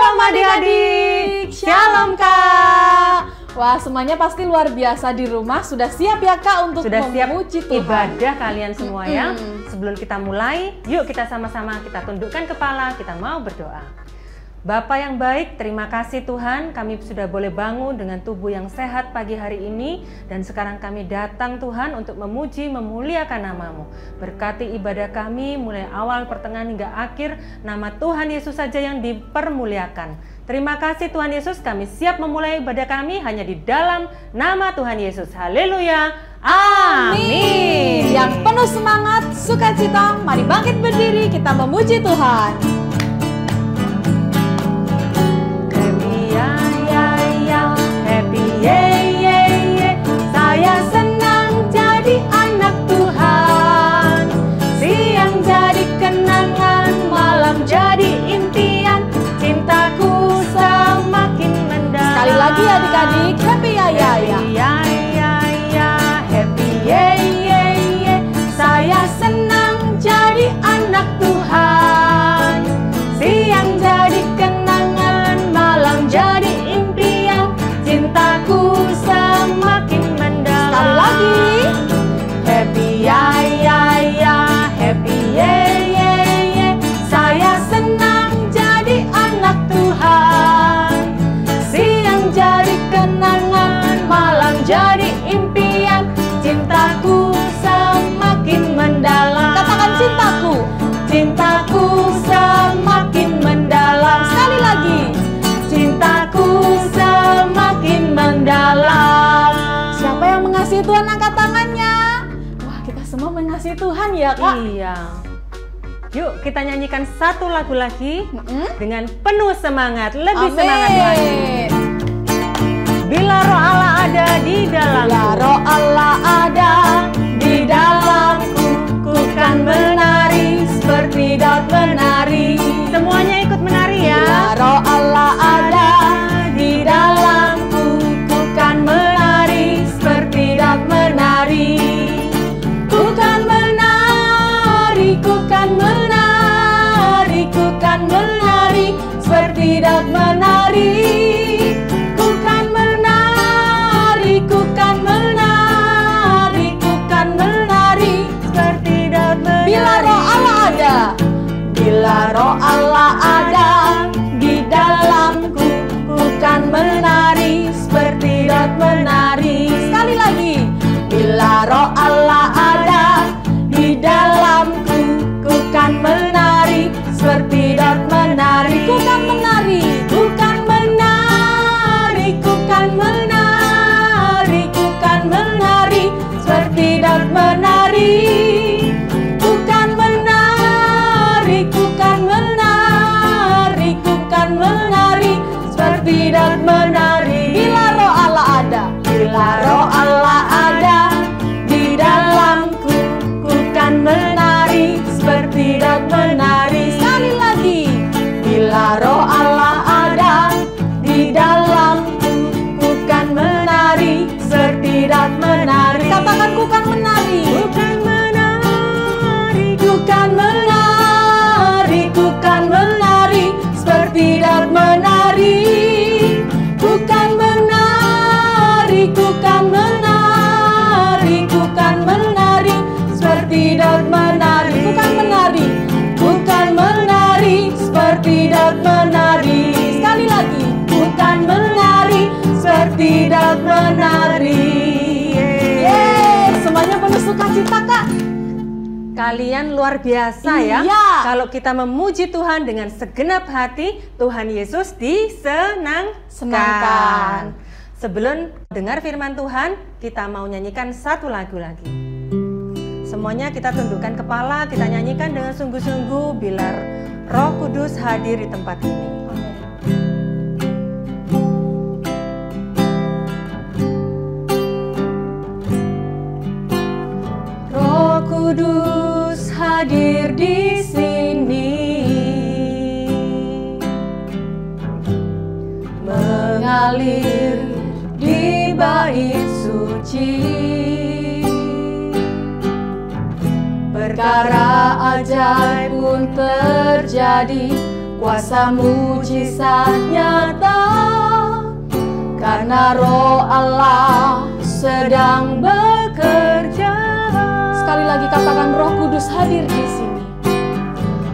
Shalom adik-adik, Shalom Kak. Wah, semuanya pasti luar biasa di rumah. Sudah siap ya Kak untuk memuji Tuhan? Ibadah kalian semua ya. Sebelum kita mulai, yuk kita sama-sama kita tundukkan kepala, kita mau berdoa. Bapa yang baik, terima kasih Tuhan, kami sudah boleh bangun dengan tubuh yang sehat pagi hari ini. Dan sekarang kami datang Tuhan untuk memuji, memuliakan nama-Mu. Berkati ibadah kami mulai awal, pertengahan hingga akhir. Nama Tuhan Yesus saja yang dipermuliakan. Terima kasih Tuhan Yesus, kami siap memulai ibadah kami hanya di dalam nama Tuhan Yesus. Haleluya, amin. Yang penuh semangat, sukacita, mari bangkit berdiri, kita memuji Tuhan. Saya senang jadi anak Tuhan. Siang jadi kenangan, malam jadi impian. Cintaku semakin mendalam. Sekali lagi adik-adik, happy ya ya ya. Happy ya. Saya senang jadi anak Tuhan. Siang jadi kenangan, malam jadi impian. Cintaku semakin mendalam. Sekali lagi. Happy ya. Happy ya. Saya senang jadi anak Tuhan. Siang jadi kenangan, malam jadi impian. Cintaku semakin mendalam. Katakan cintaku. Cintaku semakin mendalam. Sekali lagi. Cintaku semakin mendalam. Siapa yang mengasihi Tuhan, angkat tangannya. Wah, kita semua mengasihi Tuhan ya Kak. Iya. Yuk kita nyanyikan satu lagu lagi dengan penuh semangat, lebih semangat lagi. Bila Roh Allah ada di dalamku, Bila Roh Allah ada di dalamku, ku kan menari seperti Daud menari. Semuanya ikut menari ya. Bila Roh Allah ada di dalamku, ku kan menari seperti Daud menari. Ku kan menari, ku kan menari, ku kan menari seperti Daud menari. Ku kan menari, ku kan menari, ku kan menari seperti Daud menari. Bila Roh Allah ada, Bila Roh Allah ada di dalamku, ku kan menari seperti Daud menari. sekali lagi. Bila Roh Allah ada di dalamku, ku kan menari seperti Daud menari. Ku kan menari. Ku kan menari, ku kan menari, ku kan menari seperti Daud menari. Ku kan menari, ku kan menari, ku kan menari seperti Daud menari. Bila Roh Allah ada, Bila Roh Allah ada di dalamku, ku kan menari seperti Daud menari. sekali lagi. Bila Roh Allah ada di dalamku, ku kan menari seperti Daud menari. Katakan ku kan menari. Ku kan menari, ku kan menari, ku kan menari seperti Daud menari. Ku kan menari, ku kan menari, ku kan menari seperti Daud menari. Ku kan menari. Ku kan menari seperti Daud menari. Sekali lagi. Ku kan menari seperti Daud menari. Yeay, semuanya penuh sukacita Kak. Kalian luar biasa ya. Iya. Kalau kita memuji Tuhan dengan segenap hati, Tuhan Yesus Senangkan. Sebelum dengar firman Tuhan, kita mau nyanyikan satu lagu lagi. Semuanya kita tundukkan kepala, kita nyanyikan dengan sungguh-sungguh bila Roh Kudus hadir di tempat ini. Roh Kudus hadir di sini, mengalir di bait suci. Perkara ajaib pun terjadi, kuasa mujizat nyata, karena Roh Allah sedang bekerja. Sekali lagi katakan, Roh Kudus hadir di sini.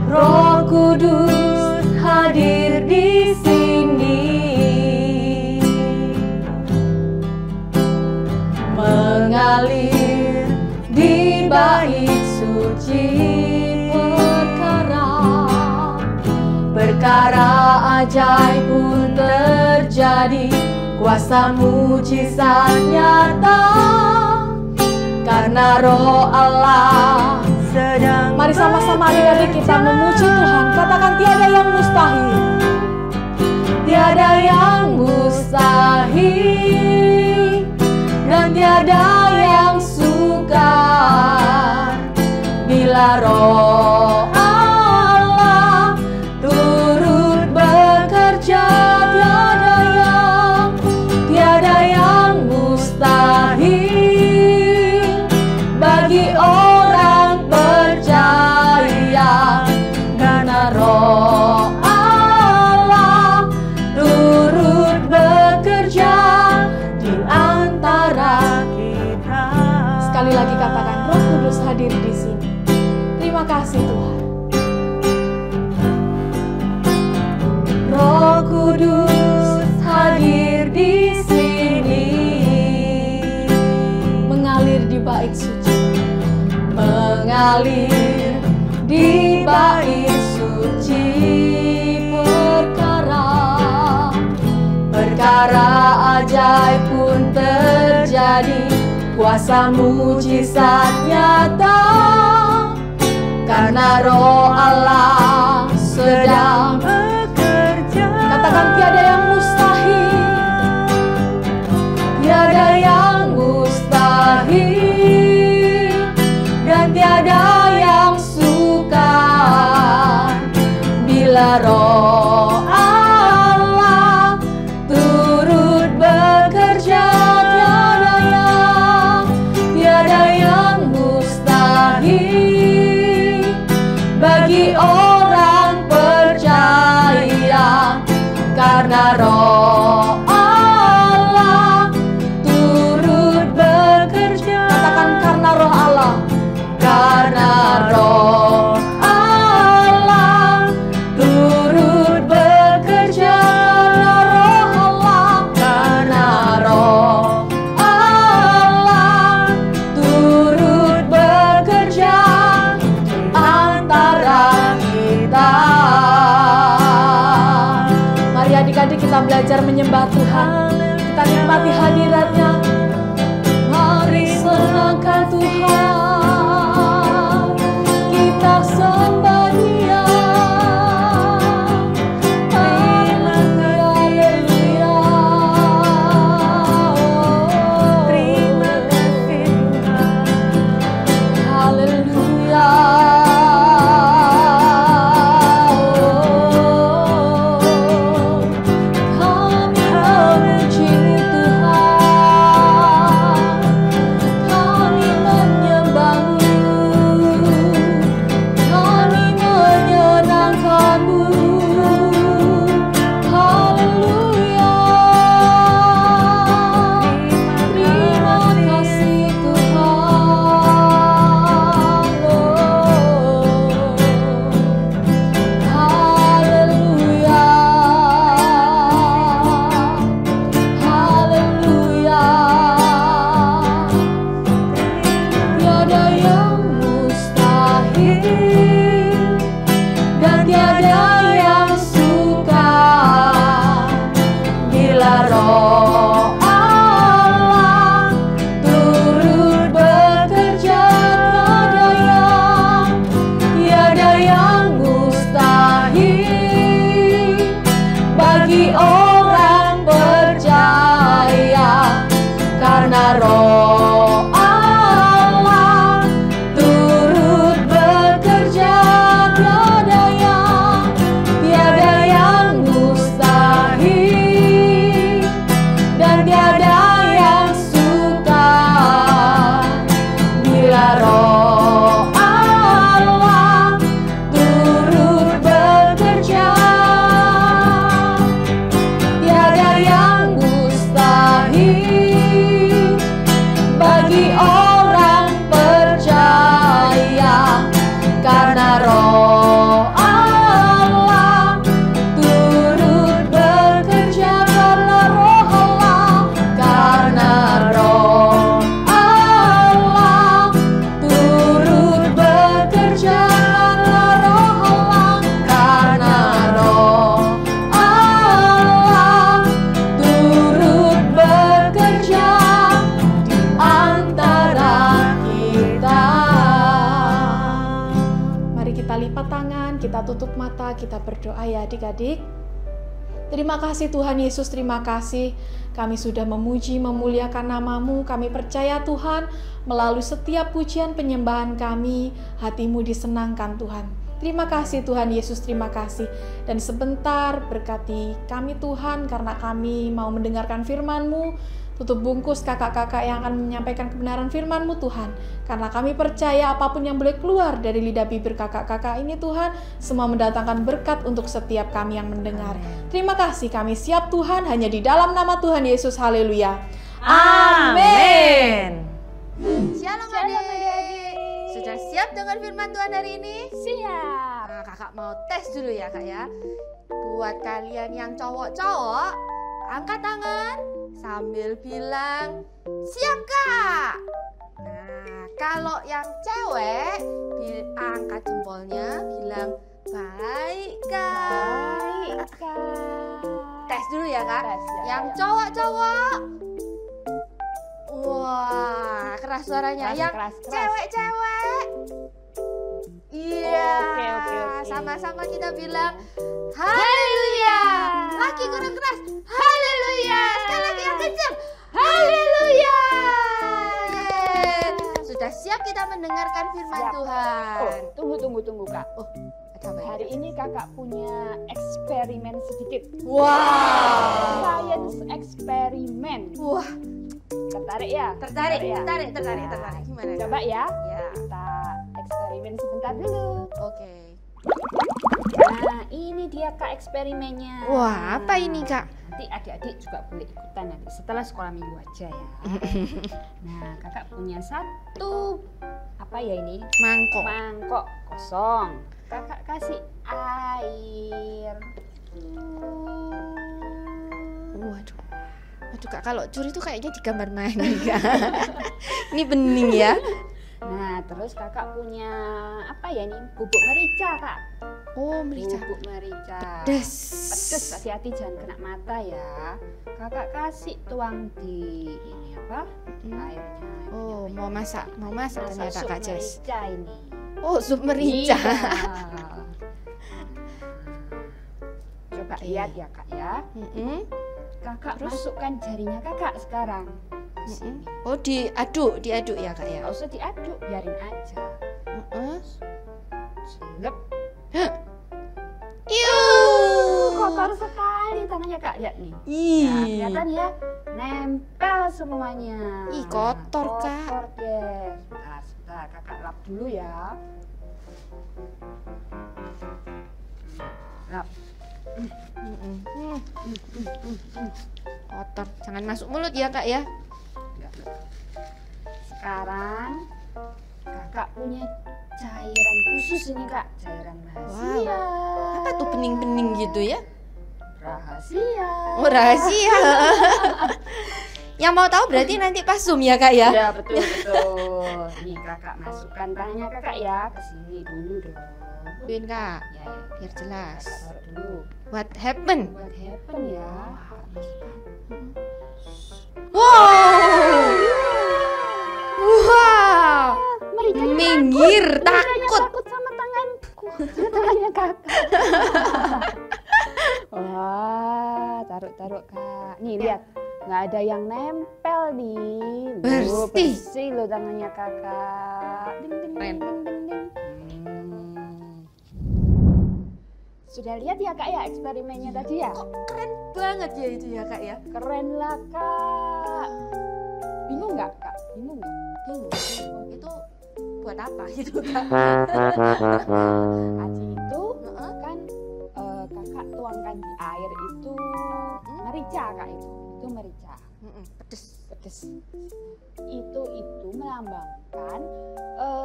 Roh Kudus hadir di sini, mengalir di bait suci. Perkara ajaib pun terjadi, kuasa mujizat nyata, karena Roh Allah sedang. Mari sama-sama adik-adik kita memuji Tuhan. Katakan, tiada yang mustahil. Tiada yang mustahil, dan tiada yang sukar bila Roh Allah turut bekerja. Tiada yang mustahil bagi orang percaya, karena Roh Allah turut bekerja di antara kita. Sekali lagi katakan, Roh Kudus hadir di sini. Terima kasih Tuhan. Roh Kudus hadir di sini, mengalir di bait suci, mengalir di bait suci. Perkara ajaib pun terjadi, kuasa mujizat nyata, karena Roh Allah sedang bekerja. Katakan, tiada yang mustahil. Tiada yang mustahil, dan tiada yang sukar bila Roh Allah turut bekerja. Tiada yang mustahil bagi orang percaya, karena Roh Allah turut bekerja. Katakan, karena Roh Allah. Karena Roh Allah turut bekerja. Karena Roh Allah turut bekerja antara kita. Mari adik-adik kita belajar menyembah Tuhan. Kita nikmati hadiratnya. Mari senangkan Tuhan, kita sembah Dia. Haleluya. Terima kasih Tuhan. Haleluya. Kami tutup mata, kita berdoa ya adik-adik. Terima kasih Tuhan Yesus, terima kasih. Kami sudah memuji, memuliakan nama-Mu. Kami percaya Tuhan, melalui setiap pujian penyembahan kami, hati-Mu disenangkan Tuhan. Terima kasih Tuhan Yesus, terima kasih. Dan sebentar berkati kami Tuhan, karena kami mau mendengarkan firman-Mu. Tutup bungkus kakak-kakak yang akan menyampaikan kebenaran firman-Mu Tuhan. Karena kami percaya apapun yang boleh keluar dari lidah bibir kakak-kakak ini Tuhan, semua mendatangkan berkat untuk setiap kami yang mendengar. Terima kasih, kami siap Tuhan, hanya di dalam nama Tuhan Yesus. Haleluya. Amin. Shalom adik-adik. Sudah siap dengan firman Tuhan hari ini? Siap. Nah, kakak mau tes dulu ya kak ya. Buat kalian yang cowok-cowok, angkat tangan sambil bilang siap kak. Nah, kalau yang cewek angkat jempolnya bilang baik kak. Baik kak. Tes dulu ya kak. Tes, ya, yang ya. cowok-cowok, wah keras suaranya. Yang Keras. cewek-cewek, iya. Oke. Sama-sama kita bilang haleluya. Lagi kurang keras. Haleluya. Sekali lagi yang kencang. Haleluya. Sudah siap kita mendengarkan firman Siap. Tuhan. Tunggu kak. Oh, ada apa ya? Hari ini kakak punya eksperimen sedikit. Wow. Science eksperimen. Wah, Tertarik ya? tertarik. ya? Gimana? Coba ya. Ya. Kita eksperimen sebentar dulu. Oke. Nah, ini dia kak eksperimennya. Wah, apa ini kak? Nanti adik-adik juga boleh ikutan nanti setelah sekolah minggu aja ya. Nah, kakak punya satu apa ya ini? Mangkok kosong. Kakak kasih air. Waduh kak, kalau curi tuh kayaknya di kamar mandi kak. Ini bening ya. Nah, terus kakak punya apa ya ini? Bubuk merica kak. Oh, merica. Bubuk merica. Pedes. Pedes, hati-hati jangan kena mata ya. Kakak kasih tuang di ini apa? Airnya. Oh, mau masak ternyata sup kak Jess. merica ini. Oh, sup merica. Iya. Coba lihat ya kak ya. Kakak masukkan jarinya kakak sekarang. Sini. Oh, diaduk ya kak ya. Nggak usah diaduk, biarin aja. Selep. Kotor sekali tangannya kak, lihat nih. Nah, kelihatan ya, nempel semuanya. Ih, kotor, Kak. Kotor deh. Sebentar, kakak lap dulu ya. Lap. Kotor, jangan masuk mulut ya kak ya. Sekarang kakak punya cairan khusus ini kak, cairan rahasia. Apa tuh bening-bening gitu ya? Rahasia. Oh, rahasia. Yang mau tahu berarti nanti pas Zoom ya kak ya? Ya betul. Nih kakak masukkan tangannya kakak ya ke sini dulu dong. Tuin kak, Ya, biar jelas. kakak taruh dulu. What happened? What happen ya? Wow. Mericanya Minggir, takut takut. sama tanganku. Tangannya kakak. Wah, taruh kak. Nih lihat, nggak ada yang nempel nih. Loh, Bersih. bersih loh tangannya kakak. Ding, ding, Keren. ding, ding, ding. Sudah lihat ya kak ya eksperimennya tadi ya? Kok keren banget ya itu ya kak ya? Keren lah kak. Bingung nggak kak? Bingung nggak? Bingung. Itu buat apa gitu kak? Tadi itu kan kakak tuangkan di air itu merica kak itu merica. Pedes. Itu melambangkan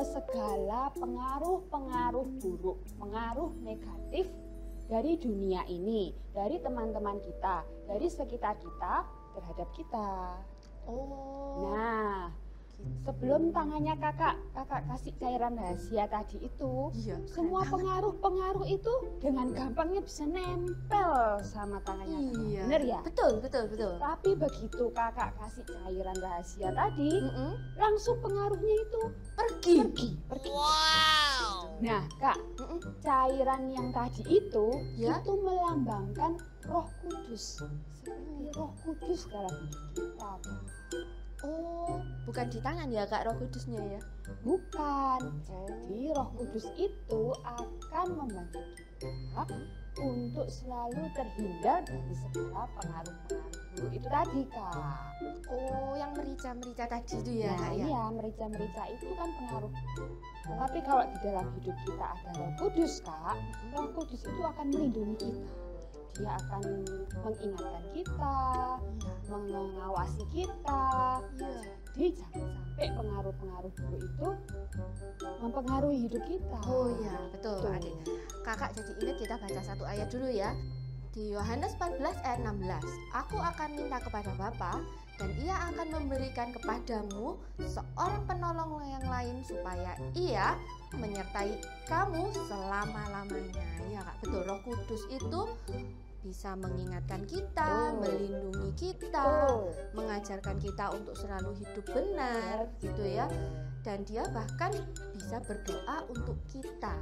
segala pengaruh buruk, pengaruh negatif dari dunia ini, dari teman-teman kita, dari sekitar kita terhadap kita. Oh. Nah, sebelum tangannya kakak kasih cairan rahasia tadi itu, Iya, semua pengaruh itu dengan gampangnya bisa nempel sama tangannya kakak. Iya. Bener ya? Betul. Tapi begitu kakak kasih cairan rahasia tadi, langsung pengaruhnya itu pergi. Wow. Nah, Kak, cairan yang tadi itu melambangkan Roh Kudus. Seperti Roh Kudus dalam hidup kita. Oh, bukan di tangan ya Kak Roh Kudusnya ya? Bukan. Jadi Roh Kudus itu akan membantu kita untuk selalu terhindar dari segala pengaruh-pengaruh buruk itu tadi, Kak. Oh, yang merica-merica tadi itu ya Kak ya? Iya, merica-merica itu kan pengaruh. Tapi kalau di dalam hidup kita ada Roh Kudus, Kak, Roh Kudus itu akan melindungi kita. Dia akan mengingatkan kita, mengawasi kita. Jadi jangan sampai pengaruh-pengaruh buruk itu mempengaruhi hidup kita. Oh iya, betul Adik. Kakak jadi ingat kita baca satu ayat dulu ya. Di Yohanes 14 ayat 16. Aku akan minta kepada Bapa dan ia akan memberikan kepadamu seorang penolong yang lain supaya ia menyertai kamu selama-lamanya. Ya Kak, betul. Roh Kudus itu bisa mengingatkan kita, melindungi kita, mengajarkan kita untuk selalu hidup benar, gitu ya. Dan dia bahkan bisa berdoa untuk kita.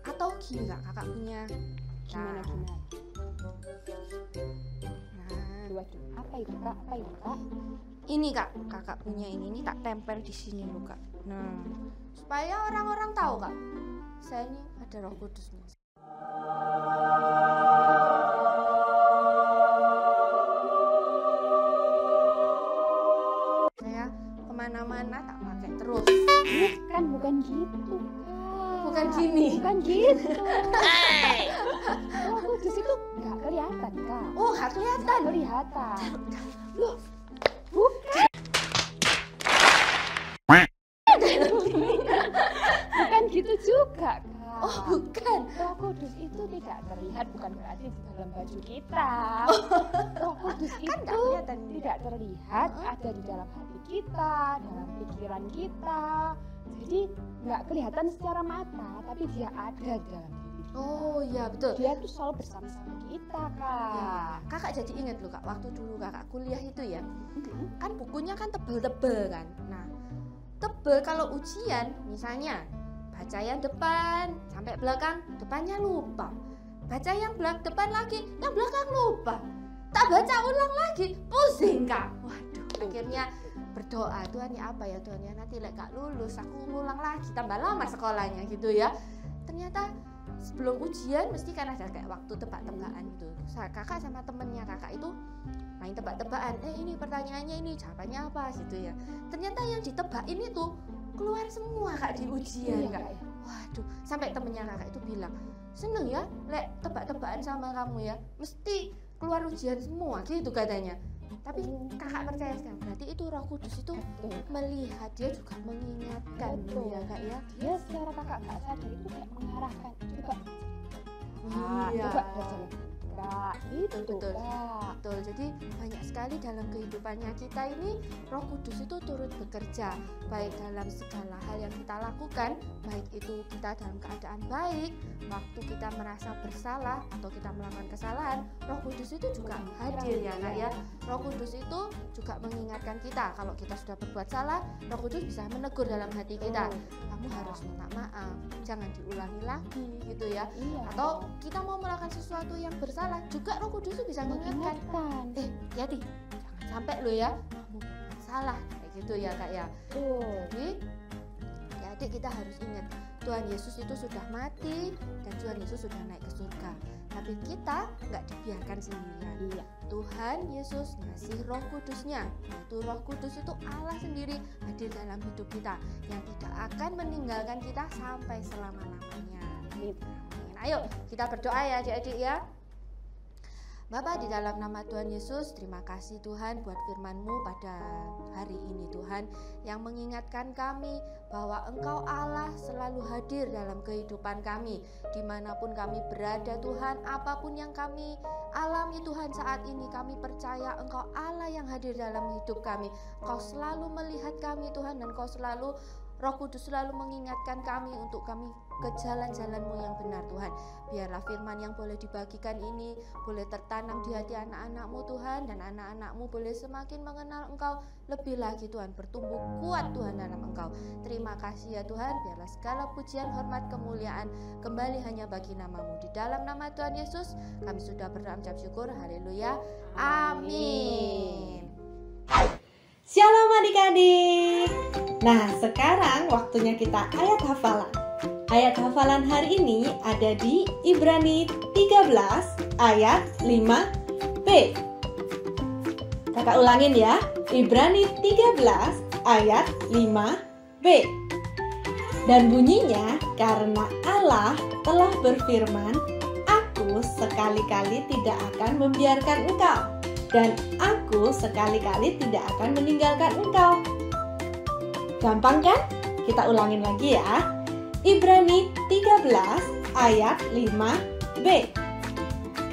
Atau gini Kak, kakak punya Gimana? Nah, apa itu Kak? ini Kak, kakak punya ini tak tempel di sini loh Kak. Nah, supaya orang-orang tahu Kak, saya ini ada Roh Kudusnya. Saya kemana-mana tak pakai terus. Bukan gitu Kak. Bukan gini. Bukan gitu. Roh Kudus itu nggak kelihatan Kak. Oh, nggak kelihatan. Nggak kelihatan. Loh, bukan. Bukan gitu juga Kak. Oh, bukan. Roh Kudus itu tidak terlihat, bukan berarti di dalam baju kita. Roh Kudus Kan nggak itu kelihatan. tidak terlihat, ada di dalam hati kita, dalam pikiran kita. Jadi nggak kelihatan secara mata, tapi dia ada dalam diri kita. Oh iya betul. Dia tuh selalu bersama-sama kita Kak. Ya, kakak jadi ingat loh Kak, waktu dulu kakak kuliah itu ya, kan bukunya kan tebel-tebel kan. Nah, tebel kalau ujian misalnya baca yang depan sampai belakang, depannya lupa. Baca yang depan lagi, yang belakang lupa. Tak baca ulang lagi, pusing Kak. Waduh, akhirnya berdoa, Tuhan ya apa ya Tuhan ya, nanti lek Kak lulus aku ngulang lagi, tambah lama sekolahnya gitu ya. Ternyata sebelum ujian mesti kan ada kayak waktu tebak-tebakan gitu. Kakak sama temennya kakak itu main tebak-tebakan. Ini pertanyaannya ini, jawabannya apa gitu ya. Ternyata yang ditebak ini tuh keluar semua Kak di ujian Kak. Waduh, sampai temennya kakak itu bilang, seneng ya lek tebak-tebakan sama kamu ya, mesti keluar ujian semua gitu katanya. Tapi kakak percaya sekali, berarti itu Roh Kudus itu melihat, dia juga mengingatkan ya Kak ya. Dia secara kakak nggak sadar itu kayak mengarahkan juga. Iya. Coba belajar. Kak, itu Betul. Kak. Betul, jadi banyak sekali dalam kehidupannya kita ini Roh Kudus itu turut bekerja, baik dalam segala hal yang kita lakukan, baik itu kita dalam keadaan baik, waktu kita merasa bersalah atau kita melakukan kesalahan, Roh Kudus itu juga hadir ya Kak ya. Roh Kudus itu juga mengingatkan kita kalau kita sudah berbuat salah, Roh Kudus bisa menegur dalam hati kita, kamu harus minta maaf, jangan diulangi lagi gitu ya. Iya. Atau kita mau melakukan sesuatu yang bersalah, juga Roh Kudus itu bisa mengingatkan, hati-hati, jangan sampai lo ya kamu salah kayak gitu ya Kak ya. Jadi ya adik, kita harus ingat Tuhan Yesus itu sudah mati dan Tuhan Yesus sudah naik ke surga, tapi kita nggak dibiarkan sendirian. Iya. Tuhan Yesus ngasih Roh Kudusnya, yaitu Roh Kudus itu Allah sendiri hadir dalam hidup kita yang tidak akan meninggalkan kita sampai selama-lamanya. Amin. Ayo kita berdoa ya adik-adik ya. Bapa, di dalam nama Tuhan Yesus, terima kasih Tuhan buat firman-Mu pada hari ini Tuhan, yang mengingatkan kami bahwa Engkau Allah selalu hadir dalam kehidupan kami, dimanapun kami berada Tuhan, apapun yang kami alami Tuhan saat ini, kami percaya Engkau Allah yang hadir dalam hidup kami. Engkau selalu melihat kami Tuhan, dan Engkau selalu, Roh Kudus selalu mengingatkan kami untuk kami ke jalan-jalan-Mu yang benar Tuhan. Biarlah firman yang boleh dibagikan ini boleh tertanam di hati anak-anak-Mu Tuhan, dan anak-anak-Mu boleh semakin mengenal Engkau lebih lagi Tuhan, bertumbuh kuat Tuhan dalam Engkau. Terima kasih ya Tuhan, biarlah segala pujian, hormat, kemuliaan kembali hanya bagi nama-Mu. Di dalam nama Tuhan Yesus kami sudah berdoa mengucap syukur. Haleluya. Amin. Shalom adik-adik. Nah, sekarang waktunya kita ayat hafalan. Ayat hafalan hari ini ada di Ibrani 13 ayat 5b. Kakak ulangin ya, Ibrani 13 ayat 5b. Dan bunyinya, karena Allah telah berfirman, Aku sekali-kali tidak akan membiarkan engkau, dan Aku sekali-kali tidak akan meninggalkan engkau. Gampang kan? Kita ulangin lagi ya. Ibrani 13 ayat 5b.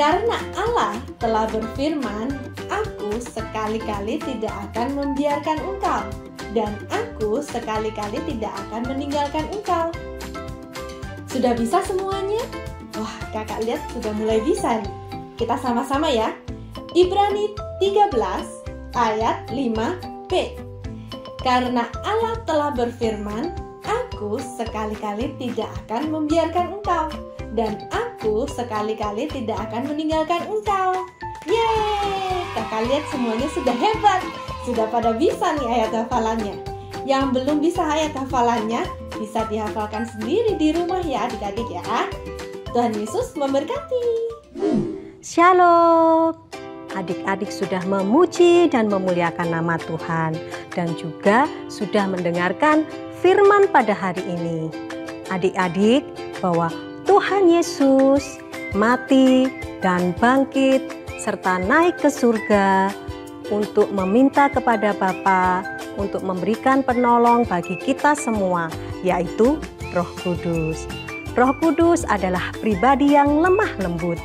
Karena Allah telah berfirman, Aku sekali-kali tidak akan membiarkan engkau, dan Aku sekali-kali tidak akan meninggalkan engkau. Sudah bisa semuanya? Wah, kakak lihat sudah mulai bisa nih. Kita sama-sama ya. Ibrani 13 ayat 5b. Karena Allah telah berfirman, Aku sekali-kali tidak akan membiarkan engkau, dan Aku sekali-kali tidak akan meninggalkan engkau. Yeay! Kakak lihat semuanya sudah hebat. Sudah pada bisa nih ayat hafalannya. Yang belum bisa ayat hafalannya, bisa dihafalkan sendiri di rumah ya adik-adik ya. Tuhan Yesus memberkati. Shalom. Adik-adik sudah memuji dan memuliakan nama Tuhan, dan juga sudah mendengarkan firman pada hari ini. Adik-adik, bahwa Tuhan Yesus mati dan bangkit serta naik ke surga untuk meminta kepada Bapa untuk memberikan penolong bagi kita semua, yaitu Roh Kudus. Roh Kudus adalah pribadi yang lemah lembut.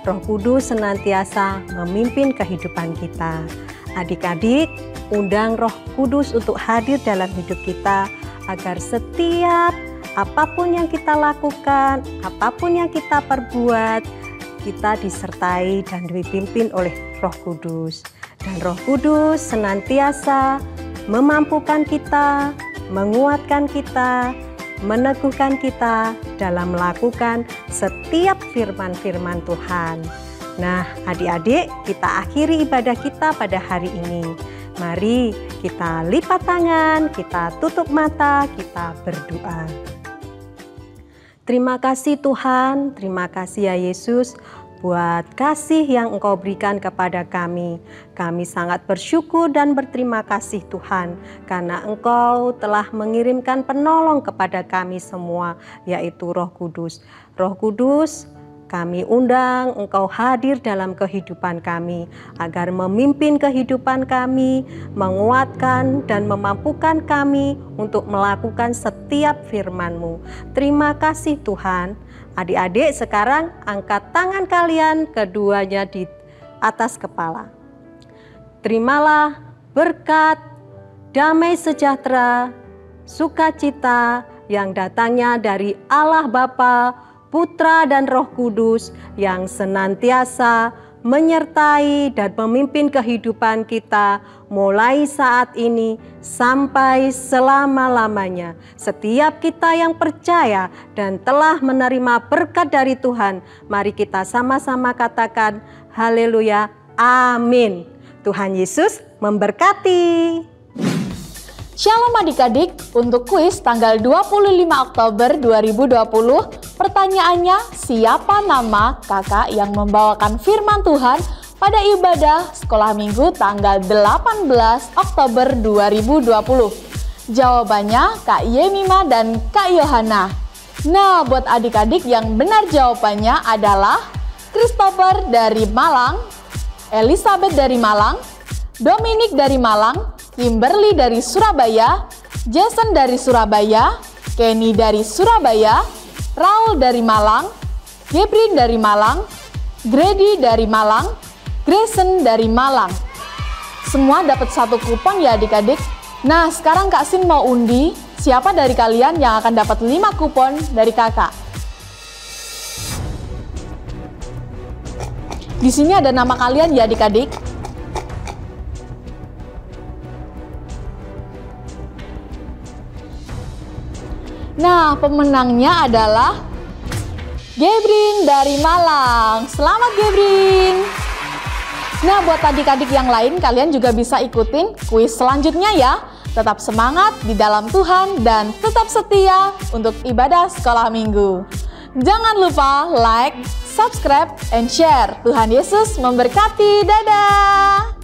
Roh Kudus senantiasa memimpin kehidupan kita. Adik-adik, undang Roh Kudus untuk hadir dalam hidup kita, agar setiap apapun yang kita lakukan, apapun yang kita perbuat, kita disertai dan dipimpin oleh Roh Kudus. Dan Roh Kudus senantiasa memampukan kita, menguatkan kita, meneguhkan kita dalam melakukan setiap firman-firman Tuhan. Nah, adik-adik, kita akhiri ibadah kita pada hari ini. Mari kita lipat tangan, kita tutup mata, kita berdoa. Terima kasih Tuhan, terima kasih ya Yesus, buat kasih yang Engkau berikan kepada kami. Kami sangat bersyukur dan berterima kasih Tuhan, karena Engkau telah mengirimkan penolong kepada kami semua, yaitu Roh Kudus. Roh Kudus, kami undang Engkau hadir dalam kehidupan kami, agar memimpin kehidupan kami, menguatkan dan memampukan kami untuk melakukan setiap firman-Mu. Terima kasih Tuhan. Adik-adik, sekarang angkat tangan kalian keduanya di atas kepala. Terimalah berkat, damai sejahtera, sukacita yang datangnya dari Allah Bapa, Putra dan Roh Kudus yang senantiasa menyertai dan memimpin kehidupan kita mulai saat ini sampai selama-lamanya. Setiap kita yang percaya dan telah menerima berkat dari Tuhan, mari kita sama-sama katakan haleluya, amin. Tuhan Yesus memberkati. Shalom adik-adik, untuk kuis tanggal 25 Oktober 2020, pertanyaannya, siapa nama kakak yang membawakan firman Tuhan pada ibadah sekolah minggu tanggal 18 Oktober 2020? Jawabannya Kak Yemima dan Kak Yohana. Nah, buat adik-adik yang benar jawabannya adalah Christopher dari Malang, Elizabeth dari Malang, Dominic dari Malang, Kimberly dari Surabaya, Jason dari Surabaya, Kenny dari Surabaya, Raul dari Malang, Gebrin dari Malang, Grady dari Malang, Grayson dari Malang. Semua dapat satu kupon ya adik-adik. Nah, sekarang Kak Sin mau undi siapa dari kalian yang akan dapat 5 kupon dari kakak? Di sini ada nama kalian ya adik-adik. Nah, pemenangnya adalah Gebrin dari Malang. Selamat Gebrin. Nah, buat adik-adik yang lain, kalian juga bisa ikutin kuis selanjutnya ya. Tetap semangat di dalam Tuhan dan tetap setia untuk ibadah sekolah minggu. Jangan lupa like, subscribe, and share. Tuhan Yesus memberkati. Dadah!